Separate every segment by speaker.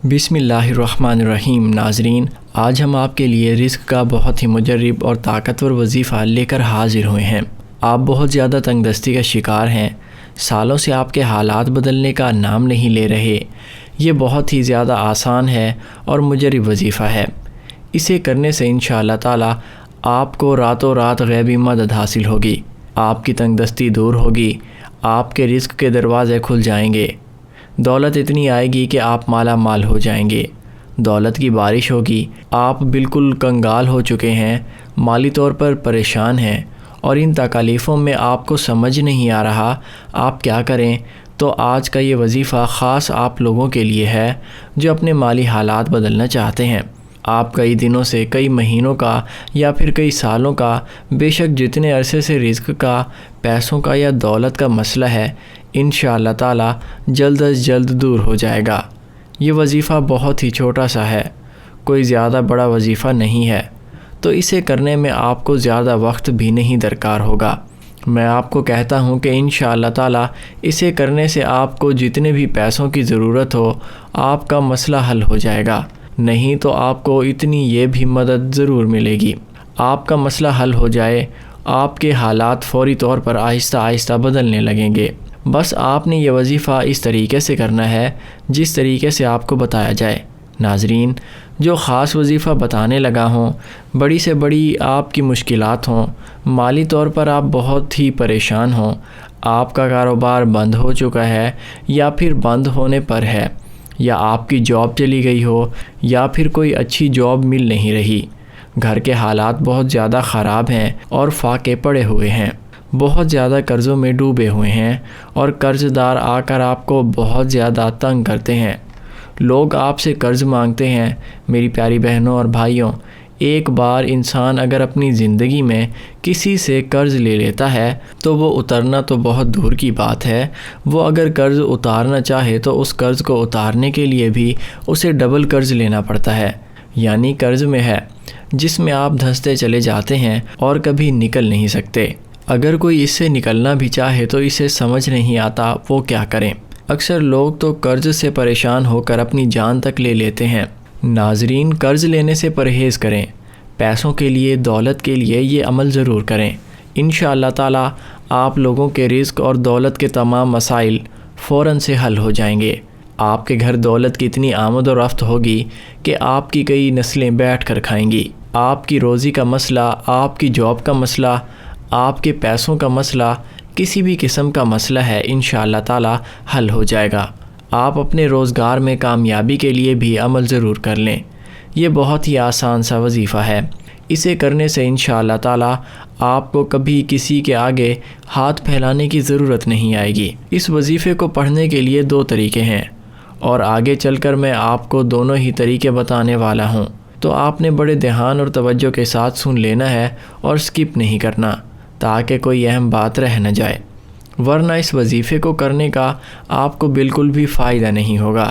Speaker 1: بسم اللہ الرحمن الرحیم۔ ناظرین، آج ہم آپ کے لیے رزق کا بہت ہی مجرب اور طاقتور وظیفہ لے کر حاضر ہوئے ہیں۔ آپ بہت زیادہ تنگ دستی کا شکار ہیں، سالوں سے آپ کے حالات بدلنے کا نام نہیں لے رہے۔ یہ بہت ہی زیادہ آسان ہے اور مجرب وظیفہ ہے۔ اسے کرنے سے انشاءاللہ تعالی آپ کو راتوں رات غیبی مدد حاصل ہوگی، آپ کی تنگ دستی دور ہوگی، آپ کے رزق کے دروازے کھل جائیں گے، دولت اتنی آئے گی کہ آپ مالا مال ہو جائیں گے، دولت کی بارش ہوگی۔ آپ بالکل کنگال ہو چکے ہیں، مالی طور پر پریشان ہیں اور ان تکالیفوں میں آپ کو سمجھ نہیں آ رہا آپ کیا کریں، تو آج کا یہ وظیفہ خاص آپ لوگوں کے لیے ہے جو اپنے مالی حالات بدلنا چاہتے ہیں۔ آپ کئی دنوں سے، کئی مہینوں کا یا پھر کئی سالوں کا، بے شک جتنے عرصے سے رزق کا، پیسوں کا یا دولت کا مسئلہ ہے، انشاءاللہ تعالی جلد از جلد دور ہو جائے گا۔ یہ وظیفہ بہت ہی چھوٹا سا ہے، کوئی زیادہ بڑا وظیفہ نہیں ہے، تو اسے کرنے میں آپ کو زیادہ وقت بھی نہیں درکار ہوگا۔ میں آپ کو کہتا ہوں کہ انشاءاللہ تعالی اسے کرنے سے آپ کو جتنے بھی پیسوں کی ضرورت ہو، آپ کا مسئلہ حل ہو جائے گا، نہیں تو آپ کو اتنی یہ بھی مدد ضرور ملے گی۔ آپ کا مسئلہ حل ہو جائے، آپ کے حالات فوری طور پر آہستہ آہستہ بدلنے لگیں گے۔ بس آپ نے یہ وظیفہ اس طریقے سے کرنا ہے جس طریقے سے آپ کو بتایا جائے۔ ناظرین، جو خاص وظیفہ بتانے لگا ہوں، بڑی سے بڑی آپ کی مشکلات ہوں، مالی طور پر آپ بہت ہی پریشان ہوں، آپ کا کاروبار بند ہو چکا ہے یا پھر بند ہونے پر ہے، یا آپ کی جاب چلی گئی ہو یا پھر کوئی اچھی جاب مل نہیں رہی، گھر کے حالات بہت زیادہ خراب ہیں اور فاقے پڑے ہوئے ہیں، بہت زیادہ قرضوں میں ڈوبے ہوئے ہیں اور قرض دار آ کر آپ کو بہت زیادہ تنگ کرتے ہیں، لوگ آپ سے قرض مانگتے ہیں۔ میری پیاری بہنوں اور بھائیوں، ایک بار انسان اگر اپنی زندگی میں کسی سے قرض لے لیتا ہے تو وہ اترنا تو بہت دور کی بات ہے، وہ اگر قرض اتارنا چاہے تو اس قرض کو اتارنے کے لیے بھی اسے ڈبل قرض لینا پڑتا ہے، یعنی قرض میں ہے جس میں آپ دھنستے چلے جاتے ہیں اور کبھی نکل نہیں سکتے۔ اگر کوئی اس سے نکلنا بھی چاہے تو اسے سمجھ نہیں آتا وہ کیا کریں۔ اکثر لوگ تو قرض سے پریشان ہو کر اپنی جان تک لے لیتے ہیں۔ ناظرین، قرض لینے سے پرہیز کریں، پیسوں کے لیے، دولت کے لیے یہ عمل ضرور کریں۔ انشاءاللہ تعالی آپ لوگوں کے رزق اور دولت کے تمام مسائل فوراً سے حل ہو جائیں گے۔ آپ کے گھر دولت کی اتنی آمد و رفت ہوگی کہ آپ کی کئی نسلیں بیٹھ کر کھائیں گی۔ آپ کی روزی کا مسئلہ، آپ کی جاب کا مسئلہ، آپ کے پیسوں کا مسئلہ، کسی بھی قسم کا مسئلہ ہے، انشاءاللہ تعالی حل ہو جائے گا۔ آپ اپنے روزگار میں کامیابی کے لیے بھی عمل ضرور کر لیں۔ یہ بہت ہی آسان سا وظیفہ ہے، اسے کرنے سے انشاءاللہ تعالی آپ کو کبھی کسی کے آگے ہاتھ پھیلانے کی ضرورت نہیں آئے گی۔ اس وظیفے کو پڑھنے کے لیے 2 طریقے ہیں اور آگے چل کر میں آپ کو دونوں ہی طریقے بتانے والا ہوں، تو آپ نے بڑے دھیان اور توجہ کے ساتھ سن لینا ہے اور سکپ نہیں کرنا تاکہ کوئی اہم بات رہ نہ جائے، ورنہ اس وظیفے کو کرنے کا آپ کو بالکل بھی فائدہ نہیں ہوگا۔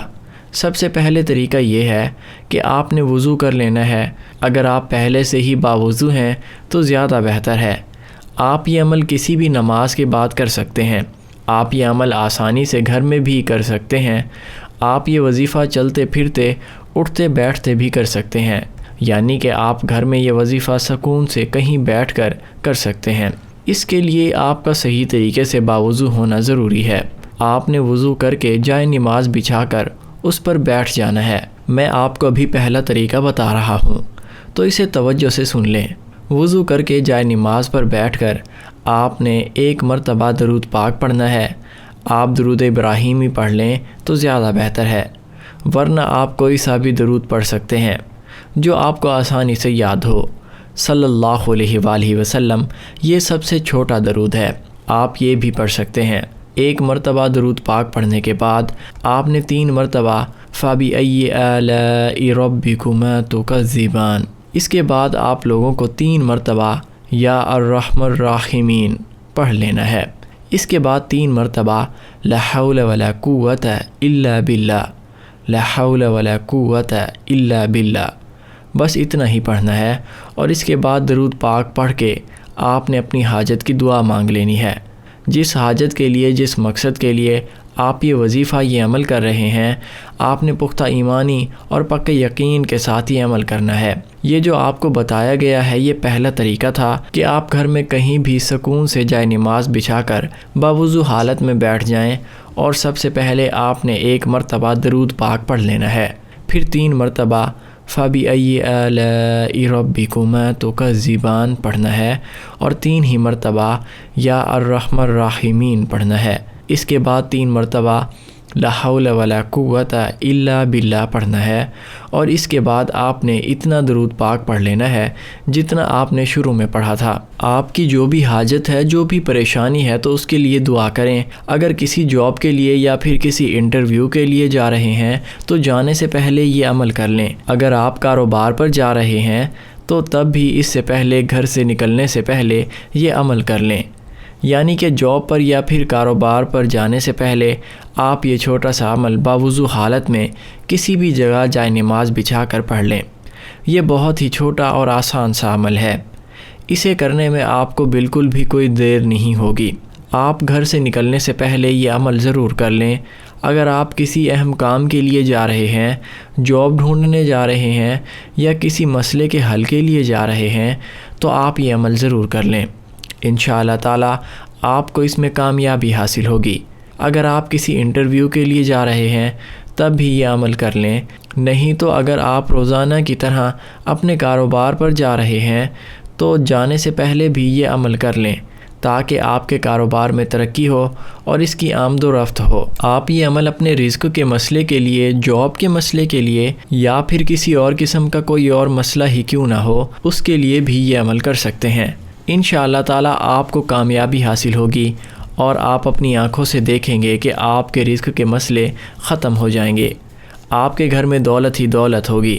Speaker 1: سب سے پہلے طریقہ یہ ہے کہ آپ نے وضو کر لینا ہے۔ اگر آپ پہلے سے ہی باوضو ہیں تو زیادہ بہتر ہے۔ آپ یہ عمل کسی بھی نماز کے بعد کر سکتے ہیں، آپ یہ عمل آسانی سے گھر میں بھی کر سکتے ہیں، آپ یہ وظیفہ چلتے پھرتے، اٹھتے بیٹھتے بھی کر سکتے ہیں، یعنی کہ آپ گھر میں یہ وظیفہ سکون سے کہیں بیٹھ کر کر سکتے ہیں۔ اس کے لیے آپ کا صحیح طریقے سے باوضو ہونا ضروری ہے۔ آپ نے وضو کر کے جائے نماز بچھا کر اس پر بیٹھ جانا ہے۔ میں آپ کو ابھی پہلا طریقہ بتا رہا ہوں تو اسے توجہ سے سن لیں۔ وضو کر کے جائے نماز پر بیٹھ کر آپ نے 1 مرتبہ درود پاک پڑھنا ہے۔ آپ درود ابراہیمی پڑھ لیں تو زیادہ بہتر ہے، ورنہ آپ کوئی سا بھی درود پڑھ سکتے ہیں جو آپ کو آسانی سے یاد ہو۔ صلی اللہ علیہ وآلہ وسلم یہ سب سے چھوٹا درود ہے، آپ یہ بھی پڑھ سکتے ہیں۔ 1 مرتبہ درود پاک پڑھنے کے بعد آپ نے 3 مرتبہ فَبِأَيِّ آلَاءِ رَبِّكُمَا تُكَذِّبَانِ، اس کے بعد آپ لوگوں کو 3 مرتبہ یا الرحمن الرحیمین پڑھ لینا ہے۔ اس کے بعد 3 مرتبہ لا حول ولا قوت الا باللہ، لا حول ولا قوت الا باللہ، بس اتنا ہی پڑھنا ہے۔ اور اس کے بعد درود پاک پڑھ کے آپ نے اپنی حاجت کی دعا مانگ لینی ہے۔ جس حاجت کے لیے، جس مقصد کے لیے آپ یہ وظیفہ یہ عمل کر رہے ہیں، آپ نے پختہ ایمانی اور پکے یقین کے ساتھ یہ عمل کرنا ہے۔ یہ جو آپ کو بتایا گیا ہے یہ پہلا طریقہ تھا کہ آپ گھر میں کہیں بھی سکون سے جائے نماز بچھا کر باوضو حالت میں بیٹھ جائیں، اور سب سے پہلے آپ نے 1 مرتبہ درود پاک پڑھ لینا ہے، پھر 3 مرتبہ فَبِأَيِّ آلَاءِ رَبِّكُمَا تُكَذِّبَانِ پڑھنا ہے، اور 3 ہی مرتبہ یا الرحمن الرحیمین پڑھنا ہے۔ اس کے بعد 3 مرتبہ لا حول ولا قوت الا باللہ پڑھنا ہے، اور اس کے بعد آپ نے اتنا درود پاک پڑھ لینا ہے جتنا آپ نے شروع میں پڑھا تھا۔ آپ کی جو بھی حاجت ہے، جو بھی پریشانی ہے، تو اس کے لیے دعا کریں۔ اگر کسی جاب کے لیے یا پھر کسی انٹرویو کے لیے جا رہے ہیں تو جانے سے پہلے یہ عمل کر لیں۔ اگر آپ کاروبار پر جا رہے ہیں تو تب بھی اس سے پہلے گھر سے نکلنے سے پہلے یہ عمل کر لیں، یعنی کہ جاب پر یا پھر کاروبار پر جانے سے پہلے آپ یہ چھوٹا سا عمل باوضو حالت میں کسی بھی جگہ جائے نماز بچھا کر پڑھ لیں۔ یہ بہت ہی چھوٹا اور آسان سا عمل ہے، اسے کرنے میں آپ کو بالکل بھی کوئی دیر نہیں ہوگی۔ آپ گھر سے نکلنے سے پہلے یہ عمل ضرور کر لیں۔ اگر آپ کسی اہم کام کے لیے جا رہے ہیں، جاب ڈھونڈنے جا رہے ہیں یا کسی مسئلے کے حل کے لیے جا رہے ہیں تو آپ یہ عمل ضرور کر لیں۔ انشاءاللہ تعالی آپ کو اس میں کامیابی حاصل ہوگی۔ اگر آپ کسی انٹرویو کے لیے جا رہے ہیں تب بھی یہ عمل کر لیں، نہیں تو اگر آپ روزانہ کی طرح اپنے کاروبار پر جا رہے ہیں تو جانے سے پہلے بھی یہ عمل کر لیں تاکہ آپ کے کاروبار میں ترقی ہو اور اس کی آمد و رفت ہو۔ آپ یہ عمل اپنے رزق کے مسئلے کے لیے، جاب کے مسئلے کے لیے یا پھر کسی اور قسم کا کوئی اور مسئلہ ہی کیوں نہ ہو، اس کے لیے بھی یہ عمل کر سکتے ہیں۔ انشاءاللہ تعالی آپ کو کامیابی حاصل ہوگی اور آپ اپنی آنکھوں سے دیکھیں گے کہ آپ کے رزق کے مسئلے ختم ہو جائیں گے، آپ کے گھر میں دولت ہی دولت ہوگی،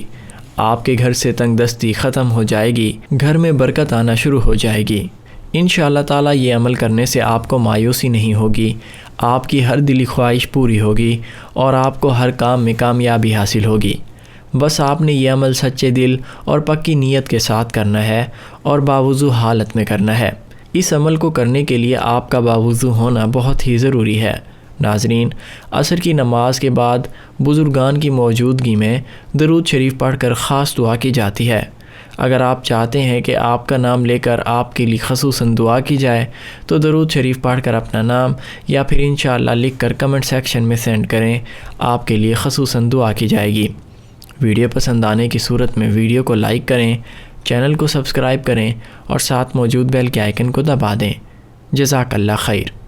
Speaker 1: آپ کے گھر سے تنگ دستی ختم ہو جائے گی، گھر میں برکت آنا شروع ہو جائے گی۔ انشاءاللہ تعالی یہ عمل کرنے سے آپ کو مایوسی نہیں ہوگی، آپ کی ہر دلی خواہش پوری ہوگی اور آپ کو ہر کام میں کامیابی حاصل ہوگی۔ بس آپ نے یہ عمل سچے دل اور پکی نیت کے ساتھ کرنا ہے اور باوضو حالت میں کرنا ہے۔ اس عمل کو کرنے کے لیے آپ کا باوضو ہونا بہت ہی ضروری ہے۔ ناظرین، عصر کی نماز کے بعد بزرگان کی موجودگی میں درود شریف پڑھ کر خاص دعا کی جاتی ہے۔ اگر آپ چاہتے ہیں کہ آپ کا نام لے کر آپ کے لیے خصوصاً دعا کی جائے تو درود شریف پڑھ کر اپنا نام یا پھر انشاءاللہ لکھ کر کمنٹ سیکشن میں سینڈ کریں، آپ کے لیے خصوصاً دعا کی جائے گی۔ ویڈیو پسند آنے کی صورت میں ویڈیو کو لائک کریں، چینل کو سبسکرائب کریں اور ساتھ موجود بیل کے آئیکن کو دبا دیں۔ جزاک اللہ خیر۔